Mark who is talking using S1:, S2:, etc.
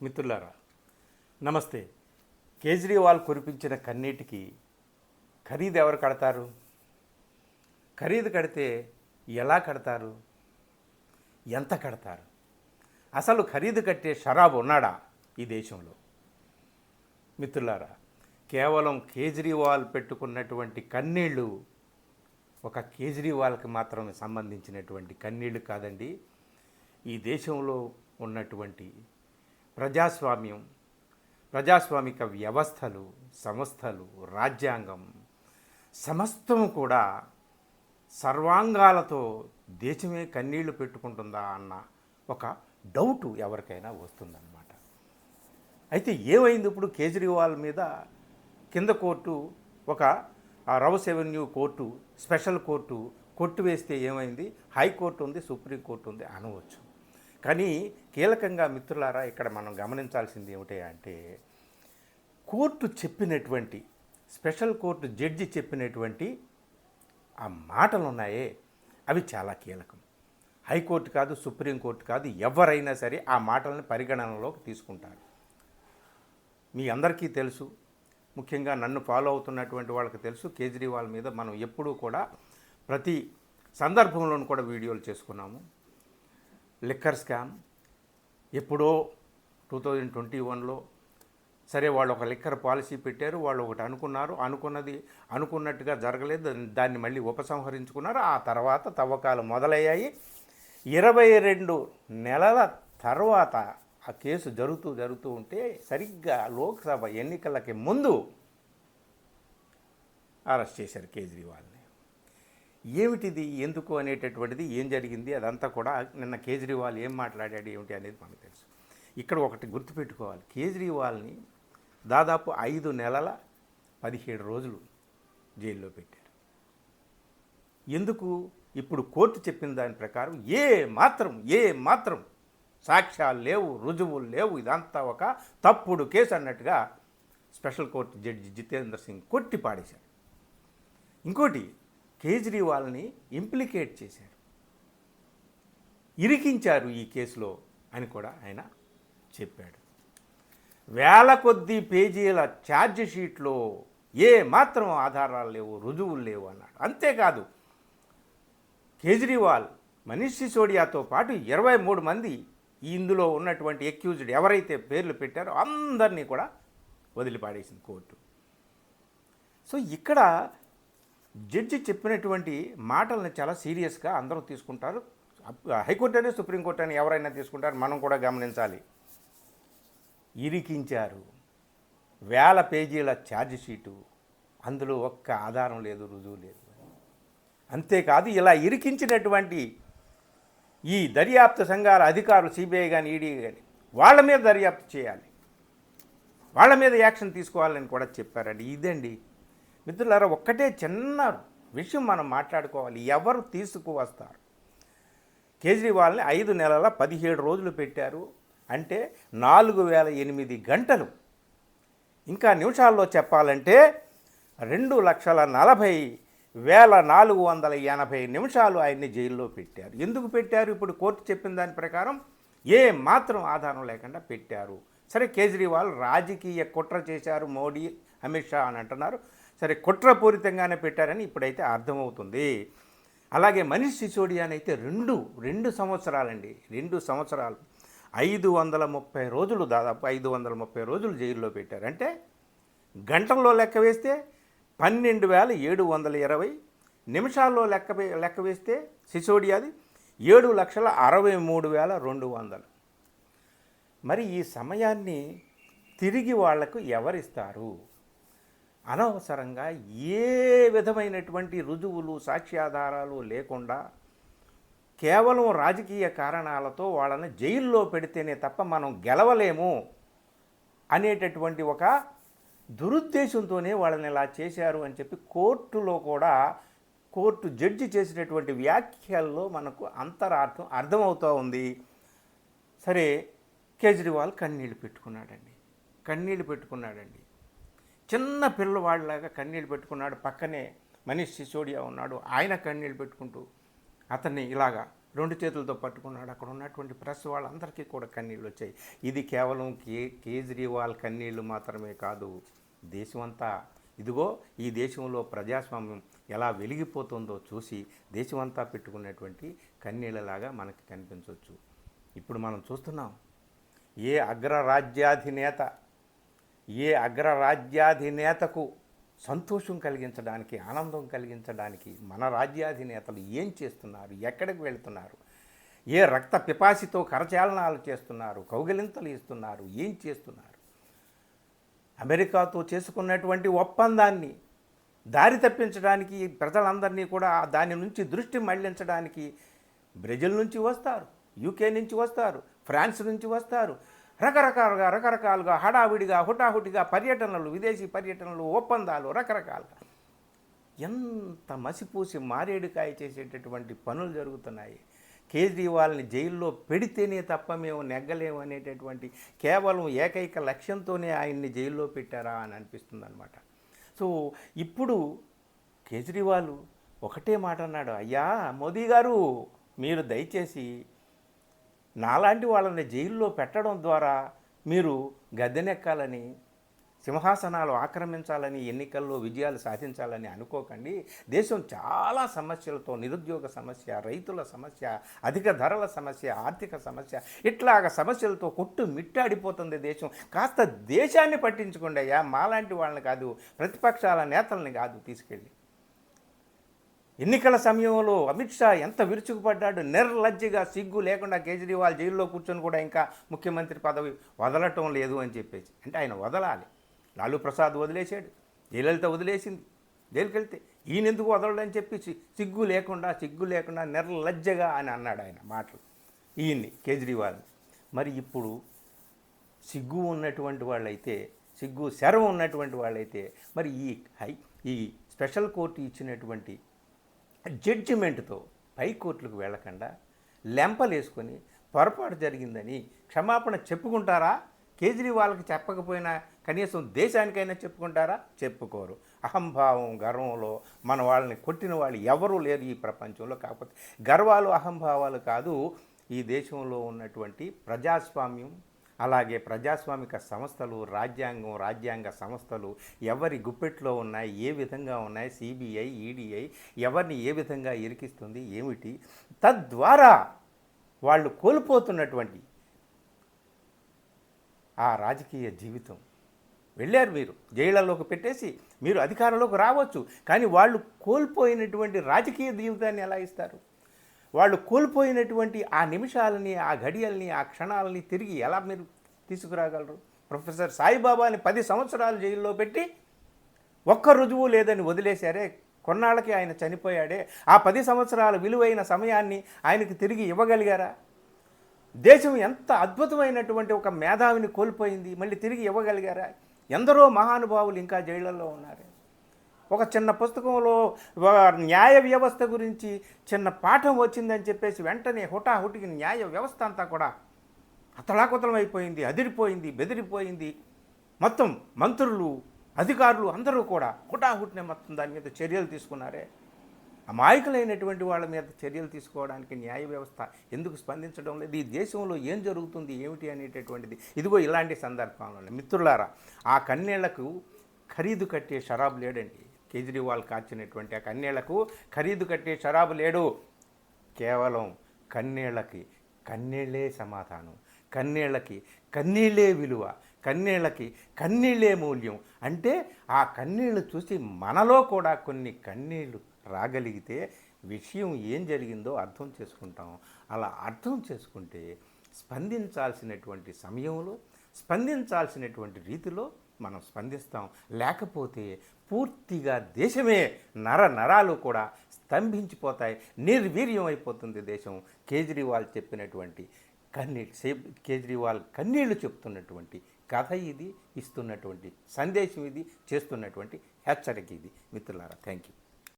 S1: మిత్రులారా నమస్తే. కేజ్రీవాల్ కురిపించిన కన్నీటికి ఖరీదు ఎవరు కడతారు? ఖరీదు కడితే ఎలా కడతారు? ఎంత కడతారు? అసలు ఖరీదు కట్టే షరాబు ఉన్నాడా ఈ దేశంలో? మిత్రులారా, కేవలం కేజ్రీవాల్ పెట్టుకున్నటువంటి కన్నీళ్ళు ఒక కేజ్రీవాల్కి మాత్రమే సంబంధించినటువంటి కన్నీళ్ళు కాదండి. ఈ దేశంలో ఉన్నటువంటి ప్రజాస్వామిక వ్యవస్థలు, సంస్థలు, రాజ్యాంగం సమస్తము కూడా సర్వాంగాలతో దేశమే కన్నీళ్లు పెట్టుకుంటుందా అన్న ఒక డౌటు ఎవరికైనా వస్తుందన్నమాట. అయితే ఏమైంది ఇప్పుడు కేజ్రీవాల్ మీద కింద కోర్టు ఒక Rouse Avenue court, special court కొట్టివేస్తే ఏమైంది? హైకోర్టు ఉంది, సుప్రీంకోర్టు ఉంది అనవచ్చు. కానీ కీలకంగా మిత్రులారా ఇక్కడ మనం గమనించాల్సింది ఏమిటి అంటే, కోర్టు చెప్పినటువంటి, స్పెషల్ కోర్టు జడ్జి చెప్పినటువంటి ఆ మాటలు ఉన్నాయే అవి చాలా కీలకం. హైకోర్టు కాదు, సుప్రీంకోర్టు కాదు, ఎవరైనా సరే ఆ మాటలను పరిగణనలోకి తీసుకుంటారు. మీ అందరికీ తెలుసు, ముఖ్యంగా నన్ను ఫాలో అవుతున్నటువంటి వాళ్ళకి తెలుసు, కేజ్రీవాల్ మీద మనం ఎప్పుడూ కూడా ప్రతి సందర్భంలోనూ కూడా వీడియోలు చేసుకున్నాము. లిక్కర్ స్కామ్ ఎప్పుడో 2021లో సరే వాళ్ళు ఒక లిక్కర్ పాలసీ పెట్టారు, వాళ్ళు ఒకటి అనుకున్నారు, అనుకున్నట్టుగా జరగలేదు, దాన్ని మళ్ళీ ఉపసంహరించుకున్నారు. ఆ తర్వాత తవ్వకాలు మొదలయ్యాయి. 22 నెలల తర్వాత ఆ కేసు జరుగుతూ ఉంటే సరిగ్గా లోక్సభ ఎన్నికలకి ముందు అరెస్ట్ చేశారు కేజ్రీవాల్ని. ఏమిటిది, ఎందుకు అనేటటువంటిది, ఏం జరిగింది అదంతా కూడా నిన్న కేజ్రీవాల్ ఏం మాట్లాడాడు ఏమిటి అనేది మనకు తెలుసు. ఇక్కడ ఒకటి గుర్తుపెట్టుకోవాలి, కేజ్రీవాల్ని దాదాపు 5 నెలల 17 రోజులు జైల్లో పెట్టారు. ఎందుకు? ఇప్పుడు కోర్టు చెప్పిన దాని ప్రకారం ఏ మాత్రం సాక్ష్యాలు లేవు, రుజువులు లేవు, ఇదంతా ఒక తప్పుడు కేసు అన్నట్టుగా special court judge Jitender Singh కొట్టి పాడేశారు. ఇంకోటి, కేజ్రీవాల్ని ఇంప్లికేట్ చేశారు, ఇరికించారు ఈ కేసులో అని కూడా ఆయన చెప్పాడు. వేల కొద్ది పేజీల ఛార్జ్ షీట్లో ఏ మాత్రం ఆధారాలు లేవు, రుజువులు లేవు అన్నాడు. అంతేకాదు, కేజ్రీవాల్, మనీష్ సిసోడియాతో పాటు 23 మంది ఇందులో ఉన్నటువంటి అక్యూజ్డ్ ఎవరైతే పేర్లు పెట్టారో అందరినీ కూడా వదిలిపాడేసింది కోర్టు. సో ఇక్కడ జడ్జి చెప్పినటువంటి మాటలను చాలా సీరియస్గా అందరూ తీసుకుంటారు. హైకోర్టు అని, సుప్రీంకోర్టు అని ఎవరైనా తీసుకుంటారు, మనం కూడా గమనించాలి. ఇరికించారు, వేల పేజీల ఛార్జ్ షీటు, అందులో ఒక్క ఆధారం లేదు, రుజువు లేదు. అంతేకాదు, ఇలా ఇరికించినటువంటి ఈ దర్యాప్తు సంఘాల అధికారులు, సిబిఐ కానీ, ఈడీ కానీ, వాళ్ళ మీద దర్యాప్తు చేయాలి, వాళ్ళ మీద యాక్షన్ తీసుకోవాలని కూడా చెప్పారండి. ఇదండి మిత్రులారా, ఒక్కటే చిన్న విషయం మనం మాట్లాడుకోవాలి. ఎవరు తీసుకువస్తారు? కేజ్రీవాల్ని 5 నెలల 17 రోజులు పెట్టారు అంటే 4008 గంటలు. ఇంకా నిమిషాల్లో చెప్పాలంటే 2,40,480 నిమిషాలు ఆయన్ని జైల్లో పెట్టారు. ఎందుకు పెట్టారు? ఇప్పుడు కోర్టు చెప్పిన దాని ప్రకారం ఏ మాత్రం ఆధారం లేకుండా పెట్టారు. సరే, కేజ్రీవాల్ రాజకీయ కుట్ర చేశారు, మోడీ, అమిత్ షా అని అంటున్నారు. సరే, కుట్రపూరితంగానే పెట్టారని ఇప్పుడైతే అర్థమవుతుంది. అలాగే మనీష్ సిసోడియానైతే రెండు సంవత్సరాలండి, 2 సంవత్సరాలు 530 రోజులు, దాదాపు 530 రోజులు జైల్లో పెట్టారు. అంటే గంటల్లో లెక్క వేస్తే 12,720, నిమిషాల్లో లెక్క వేస్తే సిసోడియాది 7,63,200. మరి ఈ సమయాన్ని తిరిగి వాళ్లకు ఎవరిస్తారు? అనవసరంగా ఏ విధమైనటువంటి రుజువులు, సాక్ష్యాధారాలు లేకుండా కేవలం రాజకీయ కారణాలతో వాళ్ళని జైల్లో పెడితేనే తప్ప మనం గెలవలేము అనేటటువంటి ఒక దురుద్దేశంతోనే వాళ్ళని ఇలా చేశారు అని చెప్పి కోర్టులో కూడా కోర్టు జడ్జి చేసినటువంటి వ్యాఖ్యల్లో మనకు అంతరార్థం అర్థమవుతూ ఉంది. సరే, కేజ్రీవాల్ కన్నీళ్ళు పెట్టుకున్నాడండి. చిన్న పిల్లవాడిలాగా కన్నీళ్ళు పెట్టుకున్నాడు. పక్కనే మనీష్ సిసోడియా ఉన్నాడు, ఆయన కన్నీళ్ళు పెట్టుకుంటూ అతన్ని ఇలాగా రెండు చేతులతో పట్టుకున్నాడు. అక్కడ ఉన్నటువంటి ప్రెస్ వాళ్ళందరికీ కూడా కన్నీళ్ళు వచ్చాయి. ఇది కేవలం కేజ్రీవాల్ కన్నీళ్ళు మాత్రమే కాదు, దేశమంతా ఇదిగో ఈ దేశంలో ప్రజాస్వామ్యం ఎలా వెలిగిపోతుందో చూసి దేశమంతా పెట్టుకున్నటువంటి కన్నీళ్ళలాగా మనకి కనిపించవచ్చు. ఇప్పుడు మనం చూస్తున్నాం, ఏ అగ్రరాజ్యాధినేతకు సంతోషం కలిగించడానికి, ఆనందం కలిగించడానికి మన రాజ్యాధినేతలు ఏం చేస్తున్నారు, ఎక్కడికి వెళుతున్నారు, ఏ రక్త పిపాసితో కరచాలనాలు చేస్తున్నారు, కౌగిలింతలు ఇస్తున్నారు, ఏం చేస్తున్నారు. అమెరికాతో చేసుకున్నటువంటి ఒప్పందాన్ని దారి తప్పించడానికి ప్రజలందరినీ కూడా దాని నుంచి దృష్టి మళ్లించడానికి బ్రెజిల్ నుంచి వస్తారు, యూకే నుంచి వస్తారు, ఫ్రాన్స్ నుంచి వస్తారు, రకరకాలుగా హడావిడిగా హుటాహుటిగా పర్యటనలు, విదేశీ పర్యటనలు, ఒప్పందాలు రకరకాలుగా ఎంత మసిపూసి మారేడుకాయ చేసేటటువంటి పనులు జరుగుతున్నాయి. కేజ్రీవాల్ని జైల్లో పెడితేనే తప్ప మేము నెగ్గలేము అనేటటువంటి కేవలం ఏకైక లక్ష్యంతోనే ఆయన్ని జైల్లో పెట్టారా అని అనిపిస్తుంది అనమాట. సో ఇప్పుడు కేజ్రీవాల్ ఒకటే మాట అన్నాడు, అయ్యా మోదీ గారు, మీరు దయచేసి నాలాంటి వాళ్ళని జైల్లో పెట్టడం ద్వారా మీరు గద్దెనెక్కాలని, సింహాసనాలు ఆక్రమించాలని, ఎన్నికల్లో విజయాలు సాధించాలని అనుకోకండి. దేశం చాలా సమస్యలతో, నిరుద్యోగ సమస్య, రైతుల సమస్య, అధిక ధరల సమస్య, ఆర్థిక సమస్య, ఇట్లాగ సమస్యలతో కొట్టు మిట్టాడిపోతుంది దేశం. కాస్త దేశాన్ని పట్టించుకోండి అయ్యా, మాలాంటి వాళ్ళని కాదు, ప్రతిపక్షాల నేతల్ని కాదు తీసుకెళ్ళి. ఎన్నికల సమయంలో అమిత్ షా ఎంత విరుచుకుపడ్డాడు, నిర్లజ్జగా సిగ్గు లేకుండా కేజ్రీవాల్ జైల్లో కూర్చొని కూడా ఇంకా ముఖ్యమంత్రి పదవి వదలటం లేదు అని చెప్పేసి. అంటే ఆయన వదలాలి. లాలూ ప్రసాద్ వదిలేశాడు, జయలలిత వదిలేసింది జైలుకి వెళ్తే, ఈయన ఎందుకు వదలడని చెప్పి సిగ్గు లేకుండా నిర్లజ్జగా అని అన్నాడు ఆయన మాటలు ఈయన్ని, కేజ్రీవాల్. మరి ఇప్పుడు సిగ్గు ఉన్నటువంటి వాళ్ళైతే, సిగ్గు శరం ఉన్నటువంటి వాళ్ళైతే మరి ఈ స్పెషల్ కోర్టు ఇచ్చినటువంటి జడ్జిమెంట్తో పై కోర్టులకు వెళ్ళకుండా లెంపలేసుకొని పొరపాటు జరిగిందని క్షమాపణ చెప్పుకుంటారా? కేజ్రీవాల్కి చెప్పకపోయినా కనీసం దేశానికైనా చెప్పుకుంటారా? చెప్పుకోరు. అహంభావం, గర్వంలో మన వాళ్ళని కొట్టిన వాళ్ళు ఎవరూ లేరు ఈ ప్రపంచంలో. కాకపోతే గర్వాలు, అహంభావాలు కాదు, ఈ దేశంలో ఉన్నటువంటి ప్రజాస్వామ్యం, అలాగే ప్రజాస్వామిక సంస్థలు, రాజ్యాంగ సంస్థలు ఎవరి గుప్పెట్లో ఉన్నాయి, ఏ విధంగా ఉన్నాయి, సిబిఐ, ఈడీఐ ఎవరిని ఏ విధంగా ఇరికిస్తుంది, ఏమిటి, తద్వారా వాళ్ళు కోల్పోతున్నటువంటి ఆ రాజకీయ జీవితం. వెళ్ళారు మీరు జైళ్ళలోకి పెట్టేసి, మీరు అధికారంలోకి రావచ్చు, కానీ వాళ్ళు కోల్పోయినటువంటి రాజకీయ జీవితాన్ని ఎలా ఇస్తారు? వాళ్ళు కోల్పోయినటువంటి ఆ నిమిషాలని, ఆ ఘడియల్ని, ఆ క్షణాలని తిరిగి ఎలా మీరు తీసుకురాగలరు? ప్రొఫెసర్ సాయిబాబాని 10 సంవత్సరాలు జైల్లో పెట్టి ఒక్క రుజువు లేదని వదిలేశారే, కొన్నాళ్ళకి ఆయన చనిపోయాడే, ఆ 10 సంవత్సరాల విలువైన సమయాన్ని ఆయనకి తిరిగి ఇవ్వగలిగారా? దేశం ఎంత అద్భుతమైనటువంటి ఒక మేధావిని కోల్పోయింది, మళ్ళీ తిరిగి ఇవ్వగలిగారా? ఎందరో మహానుభావులు ఇంకా జైళ్ళల్లో ఉన్నారు. ఒక చిన్న పుస్తకంలో న్యాయ వ్యవస్థ గురించి చిన్న పాఠం వచ్చిందని చెప్పేసి వెంటనే హుటాహుటికి న్యాయ వ్యవస్థ అంతా కూడా అతలాకుతలం అయిపోయింది, అదిరిపోయింది, బెదిరిపోయింది. మొత్తం మంత్రులు, అధికారులు అందరూ కూడా హుటాహుటినే మొత్తం దాని మీద చర్యలు తీసుకున్నారే. అమాయకులైనటువంటి వాళ్ళ మీద చర్యలు తీసుకోవడానికి న్యాయ వ్యవస్థ ఎందుకు స్పందించడం లేదు? ఈ దేశంలో ఏం జరుగుతుంది, ఏమిటి అనేటటువంటిది ఇదిగో ఇలాంటి సందర్భంలోనే. మిత్రులారా, ఆ కన్నీళ్లకు ఖరీదు కట్టే షరాబు లేడండి. కేజ్రీవాల్ కాచినటువంటి ఆ కన్నీళ్లకు ఖరీదు కట్టే షరాబు లేడు. కేవలం కన్నీళ్ళకి కన్నీళ్ళే సమాధానం, కన్నీళ్ళకి కన్నీళ్ళే విలువ, కన్నీళ్ళకి కన్నీళ్ళే మూల్యం. అంటే ఆ కన్నీళ్లు చూసి మనలో కూడా కొన్ని కన్నీళ్లు రాగలిగితే విషయం ఏం జరిగిందో అర్థం చేసుకుంటాం. అలా అర్థం చేసుకుంటే స్పందించాల్సినటువంటి సమయంలో, స్పందించాల్సినటువంటి రీతిలో మనం స్పందిస్తాం. లేకపోతే పూర్తిగా దేశమే నరాలు కూడా స్తంభించిపోతాయి, నిర్వీర్యం అయిపోతుంది దేశం. కేజ్రీవాల్ చెప్పినటువంటి కేజ్రీవాల్ కన్నీళ్లు చెప్తున్నటువంటి కథ ఇది, ఇస్తున్నటువంటి సందేశం ఇది, చేస్తున్నటువంటి హెచ్చరిక ఇది. మిత్రులారా, థ్యాంక్ యూ.